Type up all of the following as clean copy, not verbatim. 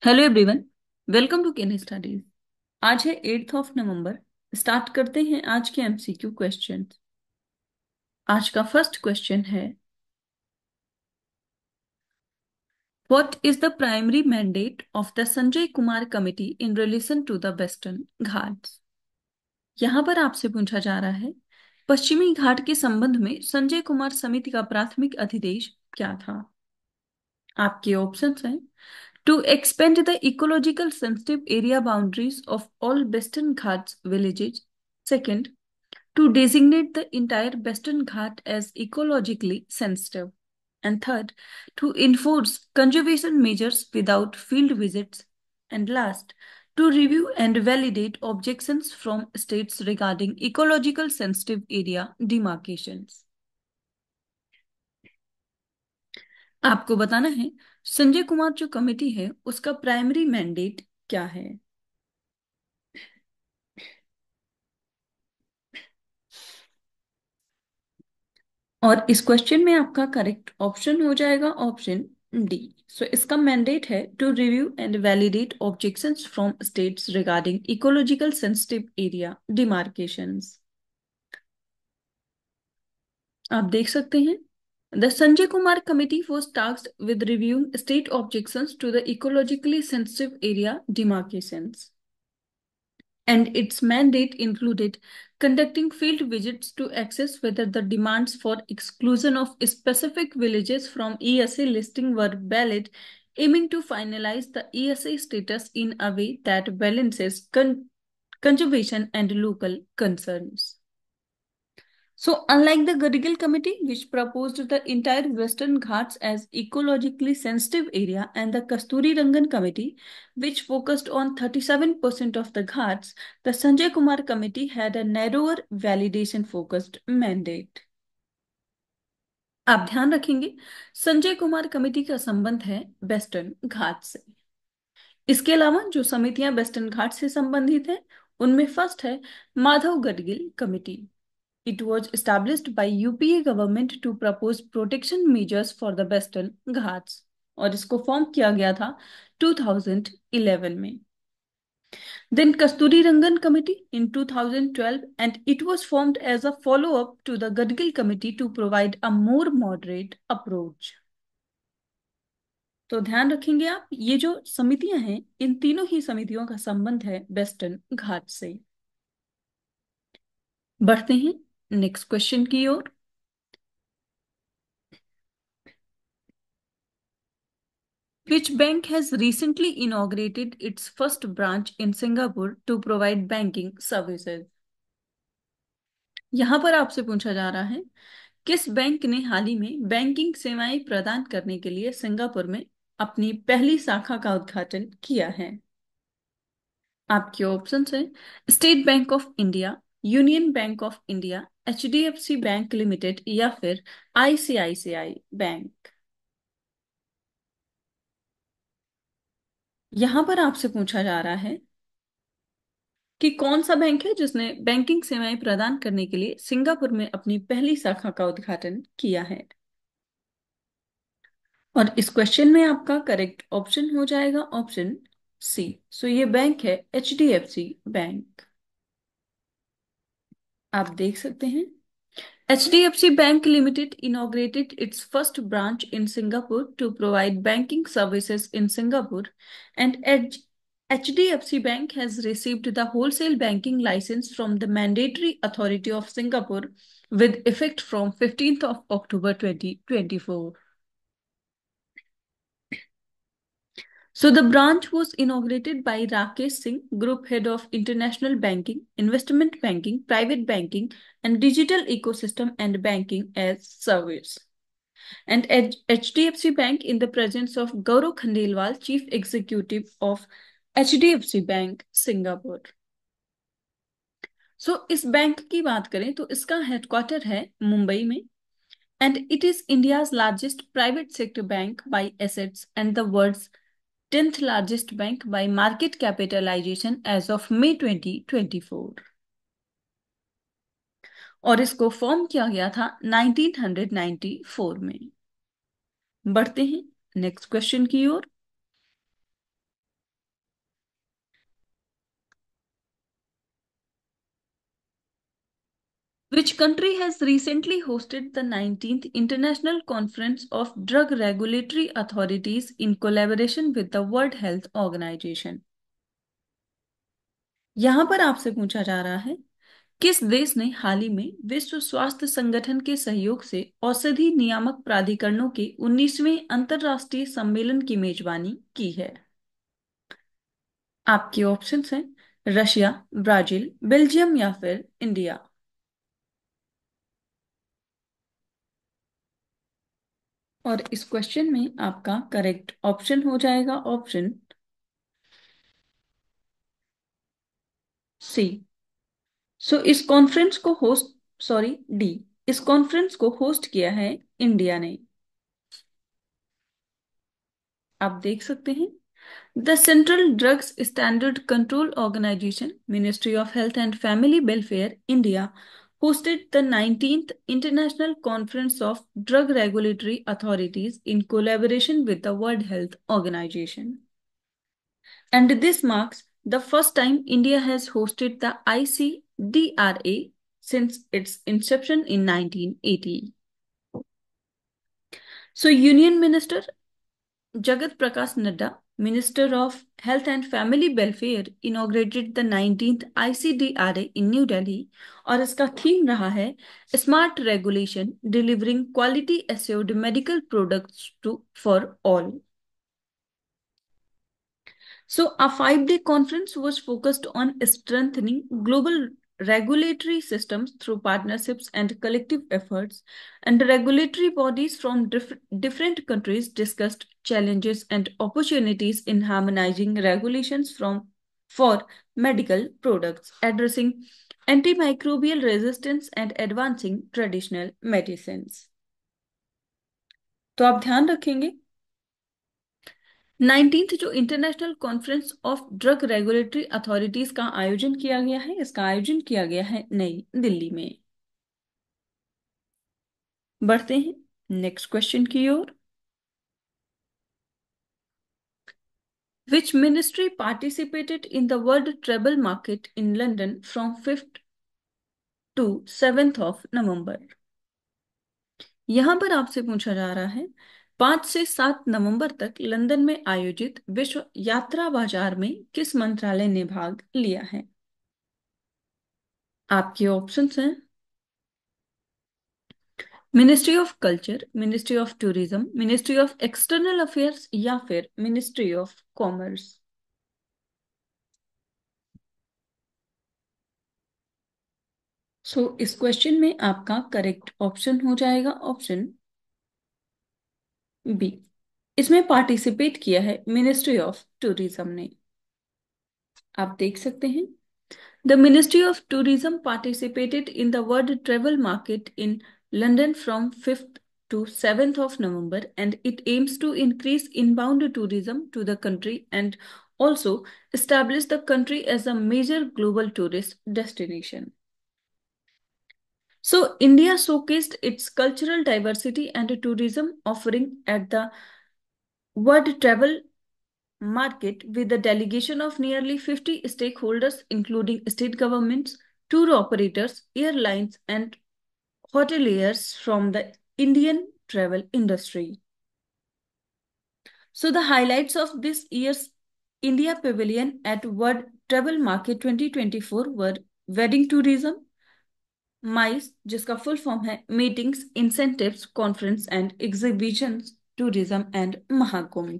Hello everyone. Welcome to Ken Studies. आज है 8 नवंबर। Start करते हैं आज के एमसीक्यू क्वेश्चन। आज का फर्स्ट क्वेश्चन है, what is the primary mandate of the Sanjay Kumar committee in relation to the western Ghats. यहाँ पर आपसे पूछा जा रहा है, पश्चिमी घाट के संबंध में संजय कुमार समिति का प्राथमिक अधिदेश क्या था। आपके ऑप्शंस हैं, to expand the ecological sensitive area boundaries of all Western Ghats villages. Second, to designate the entire Western Ghat as ecologically sensitive. And third, to enforce conservation measures without field visits. And last, to review and validate objections from states regarding ecological sensitive area demarcations. आपको बताना है, संजय कुमार जो committee है उसका primary mandate क्या है। और इस क्वेश्चन में आपका करेक्ट ऑप्शन हो जाएगा ऑप्शन डी। सो इसका मैंडेट है to review and validate objections from states regarding ecological sensitive area demarcations. आप देख सकते हैं, the Sanjay Kumar committee was tasked with reviewing state objections to the ecologically sensitive area demarcations. And its mandate included conducting field visits to assess whether the demands for exclusion of specific villages from ESA listing were valid, aiming to finalize the ESA status in a way that balances conservation and local concerns. So, unlike the Gadigal Committee, which proposed the entire Western Ghats as ecologically sensitive area, and the Kasturi Rangan Committee, which focused on 37% of the Ghats, the Sanjay Kumar Committee had a narrower validation-focused mandate. आप ध्यान रखेंगे, Sanjay Kumar committee का संबंध है western घाट से। इसके अलावा जो समितियां वेस्टर्न घाट से संबंधित हैं, उनमें फर्स्ट है Madhav Gadgil committee. It was established by UPA government to propose protection measures for the Western Ghats और इसको फॉर्म किया गया था 2011 में। Then Kasturi Rangan Committee in 2012, and it was formed as a follow-up to the Gadgil Committee to provide a more moderate approach. तो ध्यान रखेंगे आप, ये जो समितियां हैं इन तीनों ही समितियों का संबंध है वेस्टर्न घाट से। बढ़ते हैं नेक्स्ट क्वेश्चन की ओर। Which bank has recently inaugurated its first branch in Singapore to provide banking services? यहां पर आपसे पूछा जा रहा है, किस बैंक ने हाल ही में बैंकिंग सेवाएं प्रदान करने के लिए सिंगापुर में अपनी पहली शाखा का उद्घाटन किया है। आपके ऑप्शंस हैं, state bank of India, union bank of India, HDFC bank limited या फिर आईसीआईसीआई बैंक। यहां पर आपसे पूछा जा रहा है कि कौन सा बैंक है जिसने बैंकिंग सेवाएं प्रदान करने के लिए सिंगापुर में अपनी पहली शाखा का उद्घाटन किया है। और इस क्वेश्चन में आपका करेक्ट ऑप्शन हो जाएगा ऑप्शन सी। सो ये बैंक है एचडीएफसी बैंक। आप देख सकते हैं, HDFC bank limited inaugurated its first branch in Singapore to provide banking services in Singapore, and HDFC Bank has received the wholesale banking license from the Mandatory Authority of Singapore with effect from 15th of October 2024. So the branch was inaugurated by Rakesh Singh, Group Head of International Banking, Investment Banking, Private Banking, and Digital Ecosystem and Banking as Service. And HDFC Bank in the presence of Gaurav Khandelwal, Chief Executive of HDFC Bank, Singapore. इस bank की बात करें तो इसका headquarter है मुंबई में, and it is India's largest private sector bank by assets and the world's 10th largest bank by market capitalization as of May 2024. और इसको फॉर्म किया गया था 1994 में। बढ़ते हैं नेक्स्ट क्वेश्चन की ओर। Which country has recently hosted the 19th International Conference of Drug Regulatory Authorities in collaboration with the World Health Organization? यहां पर आपसे पूछा जा रहा है, किस देश ने हाल ही में विश्व स्वास्थ्य संगठन के सहयोग से औषधि नियामक प्राधिकरणों के 19वें अंतर्राष्ट्रीय सम्मेलन की मेजबानी की है? आपके ऑप्शंस हैं रशिया, ब्राजील, बेल्जियम या फिर इंडिया। और इस क्वेश्चन में आपका करेक्ट ऑप्शन हो जाएगा ऑप्शन सी। सो इस कॉन्फ्रेंस को होस्ट सॉरी डी, इस कॉन्फ्रेंस को होस्ट किया है इंडिया ने। आप देख सकते हैं, the central drugs standard control organisation, ministry of health and family welfare, India hosted the 19th International Conference of Drug Regulatory Authorities in collaboration with the World Health Organization. And this marks the first time India has hosted the ICDRA since its inception in 1980. So, Union Minister Jagat Prakash Nadda, Minister of Health and Family Welfare, inaugurated the 19th ICDRA in New Delhi, और इसका theme रहा है smart regulation delivering quality assured medical products to for all. So, a 5-day conference was focused on strengthening global regulatory systems through partnerships and collective efforts, and regulatory bodies from different countries discussed challenges and opportunities in harmonizing regulations for medical products, addressing antimicrobial resistance and advancing traditional medicines. तो आप ध्यान रखेंगे, 19th जो international conference of drug regulatory authorities का आयोजन किया गया है, इसका आयोजन किया गया है नई दिल्ली में। बढ़ते हैं नेक्स्ट क्वेश्चन की ओर। Which ministry participated in the world travel market in London from 5th to 7th of November? यहां पर आपसे पूछा जा रहा है, 5 से 7 नवंबर तक लंदन में आयोजित विश्व यात्रा बाजार में किस मंत्रालय ने भाग लिया है? आपके ऑप्शंस हैं ministry of culture, ministry of tourism, ministry of external affairs या फिर मिनिस्ट्री ऑफ कॉमर्स। इस क्वेश्चन में आपका करेक्ट ऑप्शन हो जाएगा ऑप्शन बी। इसमें पार्टिसिपेट किया है मिनिस्ट्री ऑफ टूरिज्म ने। आप देख सकते हैं, the Ministry of Tourism participated in the World Travel Market in London from 5th to 7th of November, and it aims to increase inbound tourism to the country and also establish the country as a major global tourist destination. So, India showcased its cultural diversity and tourism offering at the World Travel Market with a delegation of nearly 50 stakeholders, including state governments, tour operators, airlines, and hoteliers from the Indian travel industry. So, the highlights of this year's India Pavilion at World Travel Market 2024 were wedding tourism, MICE, जिसका full form है Meetings, Incentives, Conference and Exhibitions Tourism and Mahakumbh.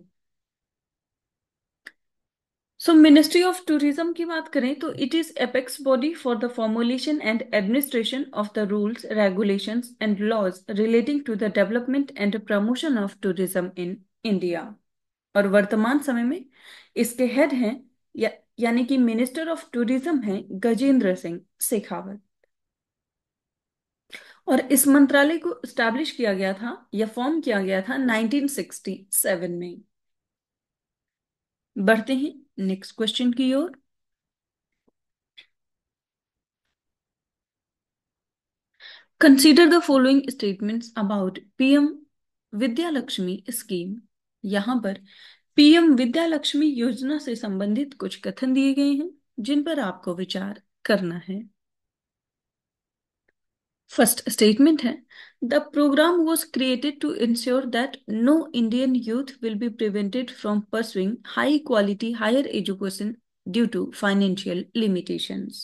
So ministry of tourism की बात करें तो it is apex body for the formulation and administration of the rules, regulations and laws relating to the development and promotion of tourism in India. और वर्तमान समय में इसके head हैं यानी कि मिनिस्टर ऑफ टूरिज्म हैं गजेंद्र सिंह शेखावत। और इस मंत्रालय को स्टैब्लिश किया गया था या फॉर्म किया गया था 1967 में। बढ़ते हैं नेक्स्ट क्वेश्चन की ओर। Consider the following statements about PM Vidya Lakshmi scheme. यहां पर पीएम विद्या लक्ष्मी योजना से संबंधित कुछ कथन दिए गए हैं जिन पर आपको विचार करना है। फर्स्ट स्टेटमेंट है, the programme was created to ensure that no Indian youth will be prevented from pursuing high quality higher education due to financial limitations.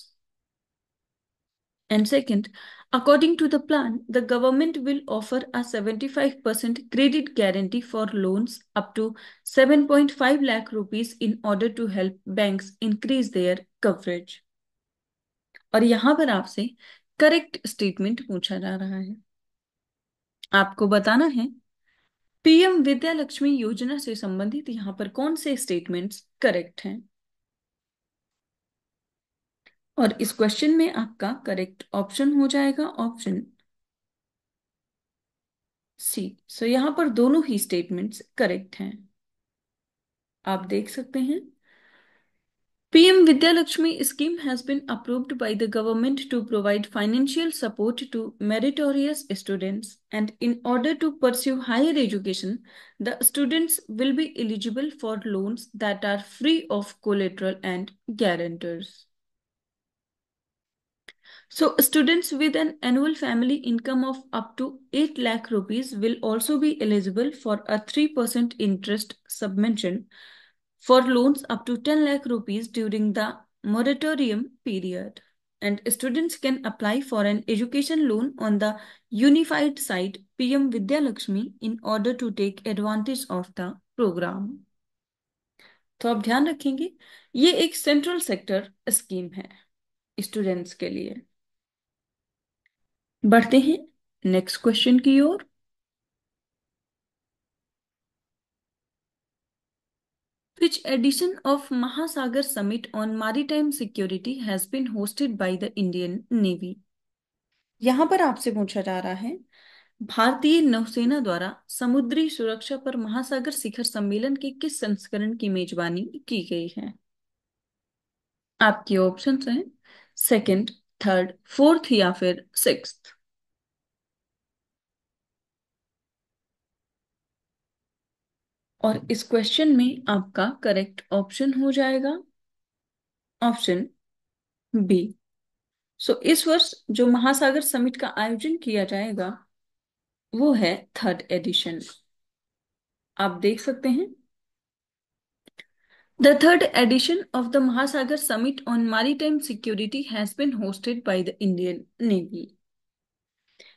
And second, according to the plan, the government will offer a 75% credit guarantee for loans up to 7.5 lakh rupees in order to help banks increase their coverage. और यहां पर आपसे correct statement पूछा जा रहा है। आपको बताना है पीएम विद्या लक्ष्मी योजना से संबंधित यहां पर कौन से स्टेटमेंट्स करेक्ट हैं। और इस क्वेश्चन में आपका करेक्ट ऑप्शन हो जाएगा ऑप्शन सी। सो यहां पर दोनों ही स्टेटमेंट्स करेक्ट हैं। आप देख सकते हैं PM Vidya Lakshmi scheme has been approved by the government to provide financial support to meritorious students, and in order to pursue higher education, the students will be eligible for loans that are free of collateral and guarantors. So, students with an annual family income of up to 8 lakh rupees will also be eligible for a 3% interest subvention for loans up to 10 lakh rupees during the moratorium period. And students can apply for an education loan on the unified site PM Vidya Lakshmi in order to take advantage of the program. तो आप ध्यान रखेंगे ये एक central sector scheme है students के लिए। बढ़ते हैं नेक्स्ट क्वेश्चन की ओर। Which edition of Mahasagar Summit on Maritime Security has been hosted by the Indian Navy? यहां पर आपसे पूछा जा रहा है भारतीय नौसेना द्वारा समुद्री सुरक्षा पर महासागर शिखर सम्मेलन के किस संस्करण की मेजबानी की गई है। आपके ऑप्शंस हैं सेकंड, थर्ड, फोर्थ या फिर सिक्स्थ। और इस क्वेश्चन में आपका करेक्ट ऑप्शन हो जाएगा ऑप्शन बी। सो इस वर्ष जो महासागर समिट का आयोजन किया जाएगा वो है थर्ड एडिशन। आप देख सकते हैं The third edition of the Mahasagar Summit on Maritime Security has been hosted by the Indian Navy.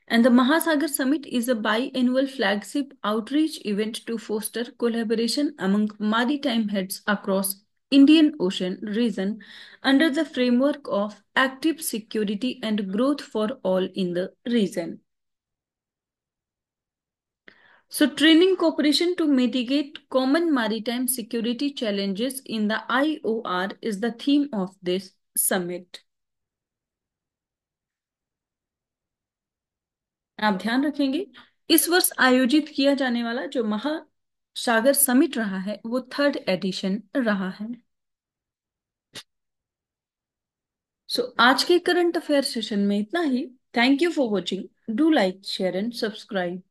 And the Mahasagar Summit is a biannual flagship outreach event to foster collaboration among maritime heads across Indian Ocean region under the framework of active security and growth for all in the region. So, training cooperation to mitigate common maritime security challenges in the IOR is the theme of this summit. आप ध्यान रखेंगे इस वर्ष आयोजित किया जाने वाला जो महासागर समिट रहा है वो थर्ड एडिशन रहा है। आज के करंट अफेयर सेशन में इतना ही। Thank you for watching. Do like share and subscribe.